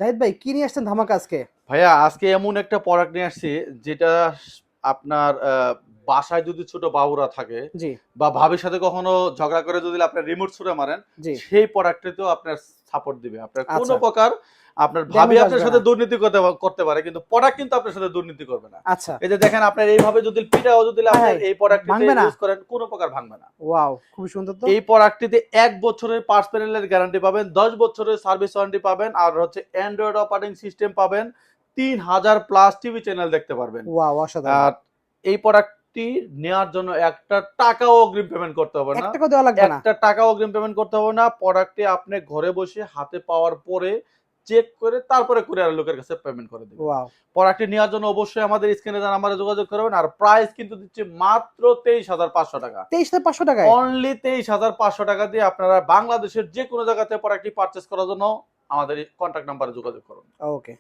জাহিদ ভাই কি নিয়ে আসছেন ধামাকা আজকে? ভাইয়া আজকে এমন একটা প্রোডাক্ট নিয়ে আসছি যেটা আপনার বাসায় যদি ছোট বাবুরা থাকে জি বা ভাবির সাথে কখনো ঝগড়া করে যদি আপনার রিমোট ছুঁড়ে মারেন, জি। সেই প্রোডাক্টটিতেও আপনার সাপোর্ট দিবে। আপনার কোনো আচ্ছা, প্রকার আপনার ভাবি ড্যামেজ আপনার আসবে সাথে না। দুর্নীতি করতে পারে, কিন্তু প্রোডাক্ট কিন্তু আপনার সাথে দুর্নীতি করবে না। আচ্ছা। এই যে দেখেন আপনার এইভাবে যদি পিঠাও যদি হায় আপনার হায়, এই প্রোডাক্টটিতে ভাঙবে না? ইউজ করেন, কোনো প্রকার ভাঙবে না। ওয়াও, খুবই সুন্দর তো। এই প্রোডাক্টটিতে ১ বছরের পার্টস প্যানেলের গ্যারান্টি পাবেন, ১০ বছরের সার্ভিস ওয়ারেন্টি পাবেন, আর হচ্ছে অ্যান্ড্রয়েড অপারেটিং সিস্টেম পাবেন, ৩০০০ প্লাস টিভি চ্যানেল দেখতে পারবেন। ওয়াও, অসাধারণ। আর এই প্রোডাক্টটি নেওয়ার জন্য একটা টাকাও অগ্রিম পেমেন্ট করতে হবে ১ না। টাকাও দেওয়া লাগবে না? একটা টাকাও অগ্রিম পেমেন্ট করতে হবে না। প্রোডাক্টটি আপনি ঘরে বসে হাতে পাওয়ার পরে চেক করে তারপরে কুরিয়ার লোকের কাছে পেমেন্ট করে দিবেন। ওয়াও! প্রোডাক্টটি নেওয়ার জন্য অবশ্যই আমাদের স্ক্রিনে দেওয়া নাম্বারে যোগাযোগ করবেন। আর প্রাইস কিন্তু দিচ্ছি মাত্র ২৩,৫০০ টাকা। ২৩,৫০০ টাকায়? অনলি ২৩,৫০০ টাকা দিয়ে আপনারা বাংলাদেশের যেকোনো জায়গা থেকে প্রোডাক্টটি পারচেজ করার জন্য আমাদের এই কন্টাক্ট নাম্বারে যোগাযোগ করুন। ওকে।